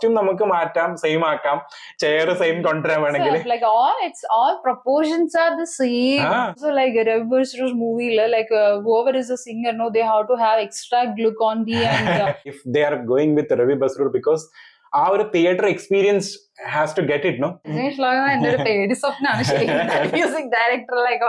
Costume നമുക്ക് മാറ്റാം, same ആക്കാം, ചെയർ സെയിം കൊണ്ടുവരാൻ വേണമെങ്കിൽ. Like all proportions are the same. So like Ravi Basru's movie, like whoever is a singer, no, they have to have extra glue on the and. If they are going with Ravi Basrur because ആ ഒരു theatre experience has to get it, no? എന്റെ ഒരു പേടി സ്വപ്നമാണ് ശരിക്കും music director like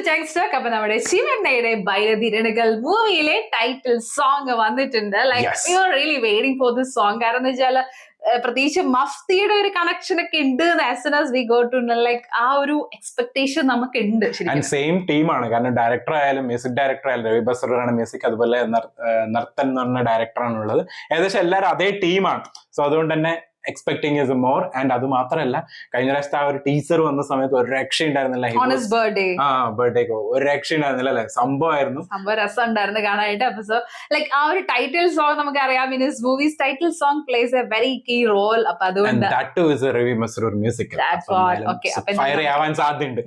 Changstock. അപ്പൊ നമ്മുടെ ശിവണ്ണയുടെ ബൈരതിരണകൾ മൂവിയിലെ ടൈറ്റിൽ സോങ് വന്നിട്ടുണ്ട്. Like we are really waiting for this song. കാരണം എന്താ വെച്ചാൽ പ്രത്യേകിച്ച് മഫ്തിയുടെ ഒരു കണക്ഷൻ ഒക്കെ ഉണ്ട്. As soon as we go to like ആ ഒരു എക്സ്പെക്ടേഷൻ നമുക്ക് ഉണ്ട്. സെയിം ടീമാണ്. കാരണം ഡയറക്ടർ ആയാലും മ്യൂസിക് ഡയറക്ടർ ആയാലും രവി ബസ്രൂറാണ് മ്യൂസിക്, അതുപോലെ നർത്തൻ എന്ന് പറഞ്ഞ ഡയറക്ടറാണ് ഉള്ളത്. ഏകദേശം എല്ലാവരും അതേ ടീമാണ്. സോ അതുകൊണ്ട് തന്നെ എക്സ്പെക്ടിങ് ഇസ് മോർ. ആൻഡ് അത് മാത്രമല്ല, കഴിഞ്ഞ പ്രാവശ്യത്തെ ആ ഒരു ടീച്ചർ വന്ന സമയത്ത് ഒരു രക്ഷ ഉണ്ടായിരുന്നില്ല. ബർത്ത്ഡേക്കോ ഒരു രക്ഷ ഉണ്ടായിരുന്നില്ല അല്ലെ? സംഭവമായിരുന്നു, സംഭവം രസം ഉണ്ടായിരുന്നു കാണാനായിട്ട്. അപ്പൊ സോ ലൈക്ക് ആ ഒരു ടൈറ്റിൽ സോങ് നമുക്ക് അറിയാം, in his movies title song plays a very key role. അപ്പൊ അതുകൊണ്ട് രവി ബസ്രൂർ മ്യൂസിക് ഫയർ ആവാൻ സാധ്യതയുണ്ട്.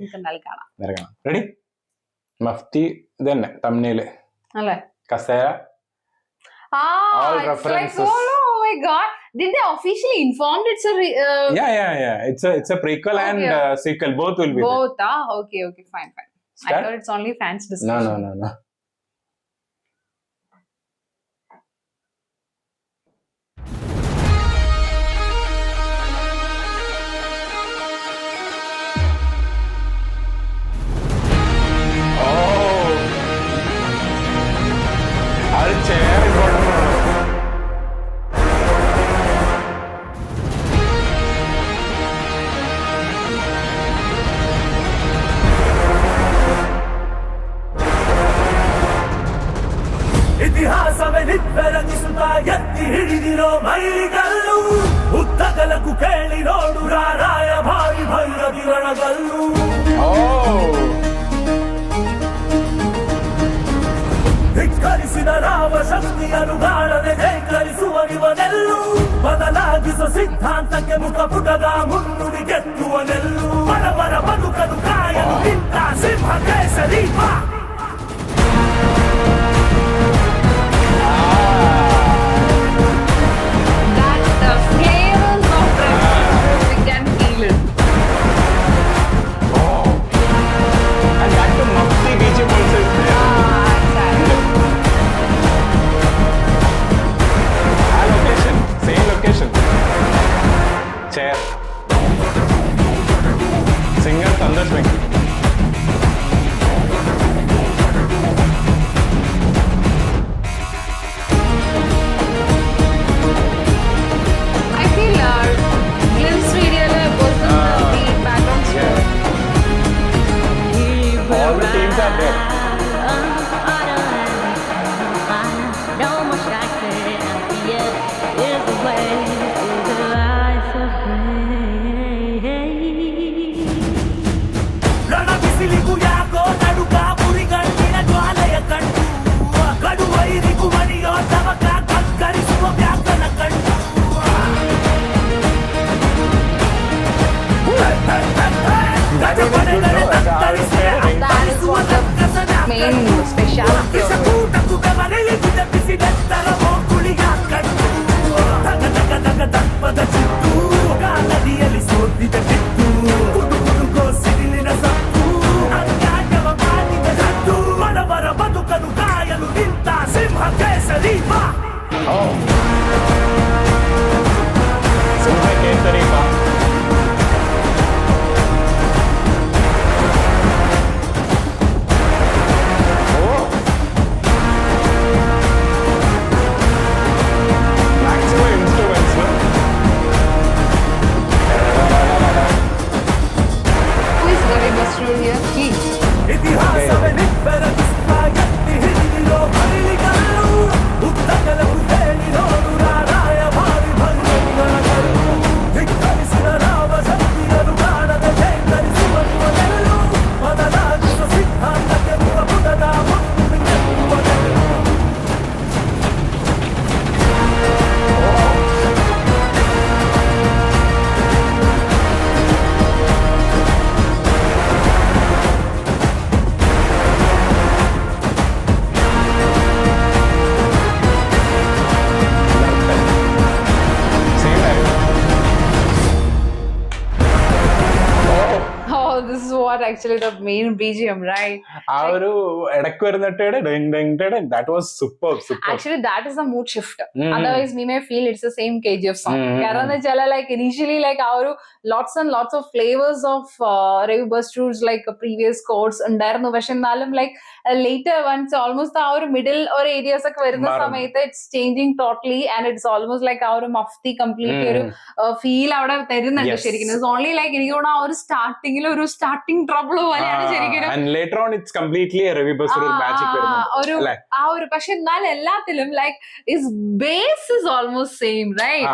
റെഡി? മഫ്തി തന്നെ തമ്മില് അല്ലേ? കസേര, all references. Oh my god, did they officially inform it's a it's a prequel and sequel, both will be both there. Okay, fine. Start? I thought it's only fans discussion. No. ಎತ್ತಿ ಹಿಡಿದಿರೋ ಮೈಲಿಗಲ್ಲು ಉದ್ದಗಲಕು ಕೇಳಿ ನೋಡು ರಾರಾಯ ಭಾರಿ ಭೈರವಿರಣಗಲ್ಲು. ಧಿಕ್ಕರಿಸಿದ ರಾಮ ಶಕ್ತಿಯನ್ನು ಗಾಳನೆ ಜೈಕರಿಸುವನಿವನೆಲ್ಲು. ಬದಲಾಗಿಸೋ ಸಿದ್ಧಾಂತಕ್ಕೆ ಮುಖಪುಟದ ಮುನ್ನುಡಿ ಗೆತ್ತುವನೆಲ್ಲು. ಬಡವರ ಬದುಕನು ಕಾಯಲು ನಿಂತ ಸಿಂಹ ಕೇಸರಿ ಬಾ. Singer Sandesh Venki. I feel Glimpse video was the background score. All the teams are there. That is what the main specialty of it. ಇತಿಹಾಸವೇ ನಿಬ್ಬರ ಎತ್ತಿ ಹಿಡಿದಿರೋ ಮೈಲಿಗಲ್ಲು ಉದ್ದಗಲಕು ಹೇಳಿರೋ actually the main BGM, right? ആ ഒരു ഇടയ്ക്ക് വരുന്നിട്ട് that was superb. Actually, that is the mood shift. Otherwise, we may feel it's the same KGF song. കാരണം എന്താ വെച്ചാൽ like initially like ആ ഒരു lots and lots of flavors of Ravi Bastru's like previous chords ഉണ്ടായിരുന്നു. പക്ഷെ എന്നാലും like later once almost ആ ഒരു middle ഒരു areas ഒക്കെ വരുന്ന സമയത്ത് it's changing totally and it's almost like ആ ഒരു മഫ്തി കംപ്ലീറ്റ് ഒരു ഫീൽ അവിടെ തരുന്നുണ്ട് ശരിക്കും. It's only like എനിക്ക് തോന്നുന്നു ആ ഒരു സ്റ്റാർട്ടിങ്ങിൽ ഒരു സ്റ്റാർട്ടിങ് ട്രബിൾ പോലെയാണ് ശരിക്കും. And later on it's completely a Ravi Basrur magic വരുന്നുണ്ട്. ആ ഒരു പക്ഷെ എന്നാൽ എല്ലാത്തിലും like his base is almost same, right?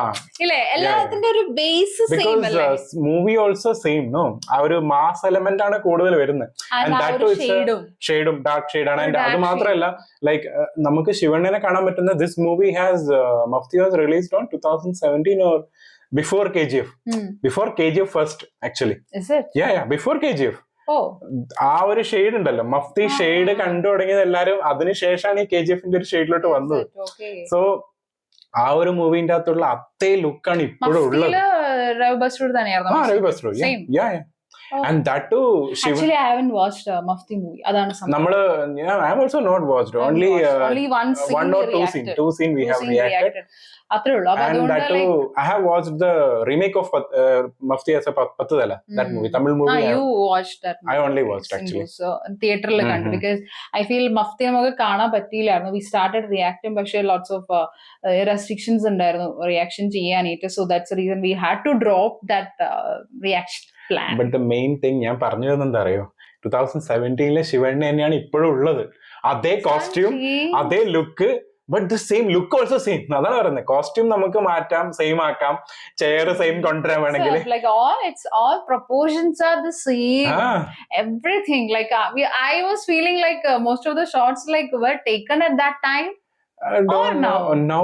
ഇല്ലേ, എല്ലാത്തിന്റെ ഒരു ബേസ് സെയിം അല്ലേ? മൂവി ഓൾസോ സെയിം നോ, ആ ഒരു മാസ് എലമെന്റ് ആണ് കൂടുതൽ വരുന്നത്. ഷെയ്ഡും ഡാർക്ക് ഷെയ്ഡ് ആണ്. അത് മാത്രമല്ല ലൈക്ക് നമുക്ക് ശിവണ്ണനെ കാണാൻ പറ്റുന്ന this movie has Mufti was released on 2017 or before KGF. Before KGF first actually. Is it? Yeah, before KGF. ആ ഒരു ഷെയ്ഡ് ഉണ്ടല്ലോ, മഫ്തി ഷെയ്ഡ് കണ്ടു തുടങ്ങിയത് എല്ലാരും അതിനുശേഷമാണ് ഈ KGFന്റെ ഒരു ഷെയ്ഡിലോട്ട് വന്നത്. സോ ആ ഒരു മൂവിന്റെ അകത്തുള്ള അതേ ലുക്കാണ് ഇപ്പോഴും ഉള്ളത്. രവി ബസ്രൂർ തന്നെയായിരുന്നു. Ravi Basrur, and that too actually I haven't watched a Mufti movie. adana nammal I have also not watched, only one or two scene we have reacted athre ullu. And that too I have watched the remake of Mufti as a Pattadala, that movie, Tamil movie. You watched that movie? I only watched actually, so theater la kandu because I feel Mufti namakku kaana pattiyillarnu. We started reacting but lots of restrictions undarnu reaction cheyanite, so that's the reason we had to drop that reaction plan. But the main thing ഞാൻ പറഞ്ഞത് എന്താ അറിയോ, 2017 ശിവണ്ണ തന്നെയാണ് ഇപ്പോഴും ഉള്ളത്. അതേ costume, അതേ look, but the same look also same. അതാണ് പറയുന്നത്, കോസ്റ്റ്യൂം നമുക്ക് മാറ്റാം, സെയിം ആക്കാം, ചെയർ സെയിം കൊണ്ടുവരാൻ വേണമെങ്കിൽ. Like all proportions are the same. Everything like I was feeling like most of the shots like were taken at that time. No,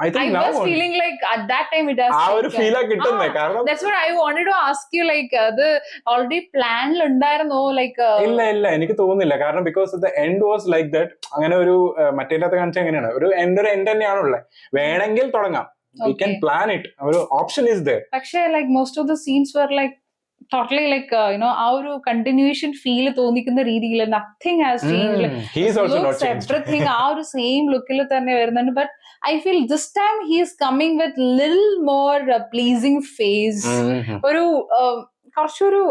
I think I was feeling like at that time it has ആ ഒരു feel ആ കിട്ടുന്നത്. കാരണം that's what I wanted to ask you, like അത് already plan ഉണ്ടായിരുന്നോ? like ഇല്ല എനിക്ക് തോന്നുന്നില്ല. കാരണം because the end was like that. അങ്ങനെ ഒരു മറ്റേതിനകത്ത് കാണിച്ചാൽ എങ്ങനെയാണ്, ഒരു എൻഡ് തന്നെയാണുള്ളത്. വേണമെങ്കിൽ തുടങ്ങാം, we can plan it, ഒരു ഓപ്ഷൻ is there. പക്ഷേ like most of the scenes were like totally like ആ ഒരു continuation feel തോന്നിക്കുന്ന രീതിയിൽ nothing has changed. Like he is also not changed. Everything ആ ഒരു same lookil തന്നെ വരുന്നുണ്ട്. But I feel this time he is coming with little more pleasing face. ഒരു കുറച്ചൊരു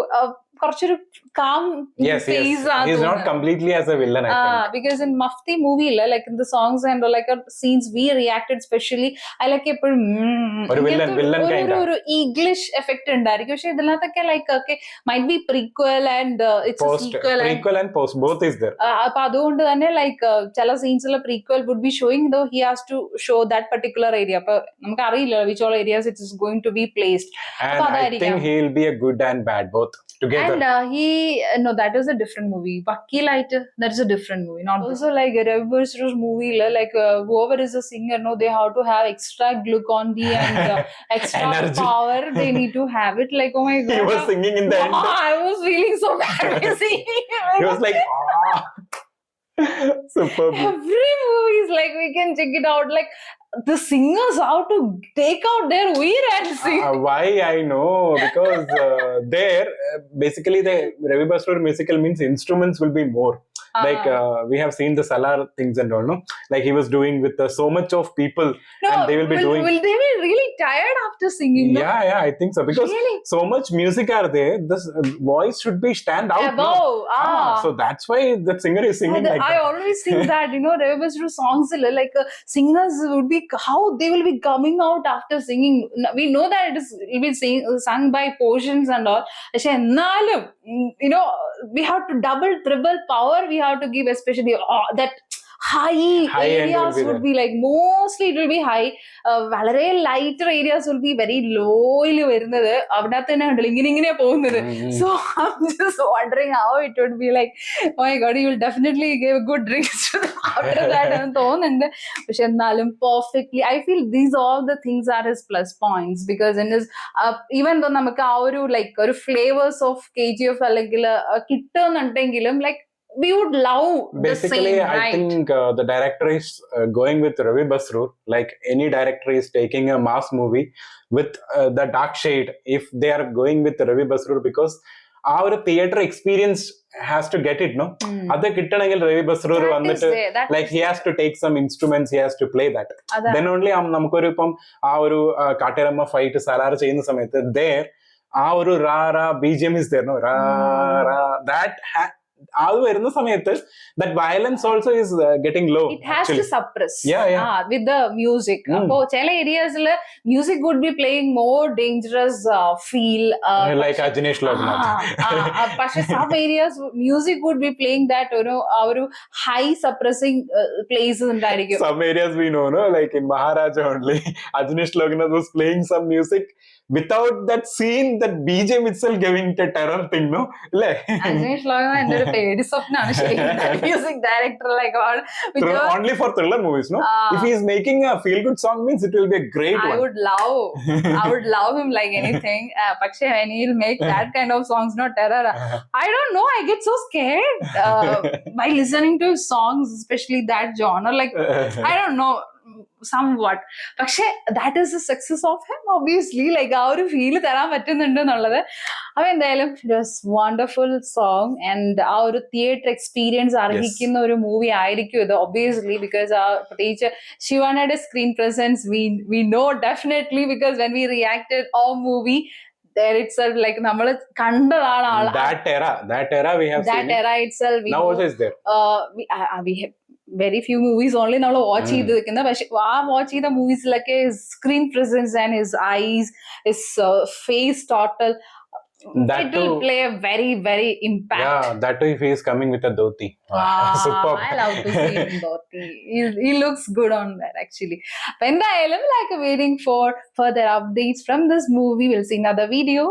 calm face. He is not completely as a villain, I think. Because in Mufti movie like in the songs and like scenes we reacted especially, I like എപ്പോഴും ഒരു villain kind ഒരു English effect ഉണ്ടായിരിക്കും. പക്ഷെ ഇതിനകത്തൊക്കെ like okay might be prequel and it's post, a sequel prequel and post both is there. അപ്പൊ അതുകൊണ്ട് തന്നെ like ചില സീൻസിലെ prequel would be showing, though he has to show that particular area. അപ്പൊ നമുക്ക് അറിയില്ല which all areas it is going to be placed. And I think he will be a good and bad both together. And no, that is a different movie. Vakilite, that is a different movie. Not also like Ravi Bastru's movie, like whoever is a singer, no, they have to have extra glucon-D and extra energy, power. They need to have it. Like, oh my god, he was singing in the end. I was feeling so bad singing. He was like superb. Every movie is like, we can check it out. Like the singers have to take out their veer and sing. Why I know, because there basically the Ravi Bastrur musical means instruments will be more. Like we have seen the Salar things and all, no? Like he was doing with so much of people, and they will be doing. Will they be really tired after singing? No? Yeah, I think so, because really? so much music are there. This voice should be stand out. Above, so that's why the singer is singing like I always think that, Ravi Bastru's songs, like singers would be, how they will be coming out after singing. We know that it will be sung by portions and all. We have to double, triple power. We have to give, especially that high areas would be like, mostly it will be high. വളരെ lighter areas will be very low il വരുന്നത്. അവിടത്തെ തന്നെ കണ്ടില്ല ഇങ്ങനെ പോകുന്നത്. So I'm just wondering how it would be like. Oh my god, you will definitely give good drinks to them after that എന്ന് തോന്നുന്നുണ്ട്. പക്ഷെ എന്നാലും perfectly, I feel these all the things are his plus points, because in his even though നമുക്ക് ആ ഒരു like ഒരു flavors of KGF അല്ലെങ്കിൽ കിട്ടുന്നുണ്ടെങ്കിലും like we would love basically the same, I right? think the director is going with Ravi Bastrur, like any director is taking a mass movie with the dark shade. If they are going with Ravi Bastrur, because ആ ഒരു theatre experience has to get it no. അത് കിട്ടണമെങ്കിൽ Ravi Basrur That is വന്നിട്ട് there, that like is he has to take some instruments, he has to play that. അതാ. Then only നമുക്കൊരു ഇപ്പം ആ ഒരു കാട്ടേരമ്മ ഫൈറ്റ് സലാർ ചെയ്യുന്ന സമയത്ത് ആ ഒരു BGM is there, no? അത് വരുന്ന സമയത്ത് that violence also is getting low. It has actually. to suppress. Yeah. With the music. അപ്പോ ചില ഏരിയാസിൽ music would be playing more dangerous feel. Like Ajneesh Loknath. പക്ഷെ some areas music would be playing that ആ ഒരു high suppressing places ഉണ്ടായിരിക്കും. Some areas we know, no? Like in Maharaja only, Ajneesh Loknath was playing some music without that scene, that BGM itself giving the terror thing, no? Ajneesh Loknath എന്റെ ഒരു പേടി സ്വപ്നമാണ് മ്യൂസിc director like only for thriller movies, no? If he is making a feel good song, means it will be a great I one. would love him like anything. പക്ഷെ when he'll make that kind of songs, not terror, I don't know, I get so scared by listening to his songs, especially that genre, like I don't know, somewhat. പക്ഷെ that is the success of him, obviously, like ആ ഒരു feel തരാൻ പറ്റുന്നുണ്ട് എന്നുള്ളത്. അപ്പൊ എന്തായാലും it was wonderful song, and ആ ഒരു തിയേറ്റർ എക്സ്പീരിയൻസ് അർഹിക്കുന്ന ഒരു മൂവി ആയിരിക്കും ഇത്, obviously, because പ്രത്യേകിച്ച് ശിവാനയുടെ screen presence we know definitely, because when we reacted all movie there itself, like നമ്മൾ കണ്ടതാണ് that era we have that seen era itself. now also is there. We have very few movies only നമ്മൾ watch ചെയ്ത് വെക്കുന്നത്. പക്ഷെ ആ watch ചെയ്ത മൂവീസിലൊക്കെ screen presence and his eyes, his face total, That it will too. play a very very impact. Yeah, that too if he is coming with a dhoti. Superb. I love to see him dhoti. He looks good on that actually. But എന്തായാലും like waiting for further updates from this movie. We'll see another video.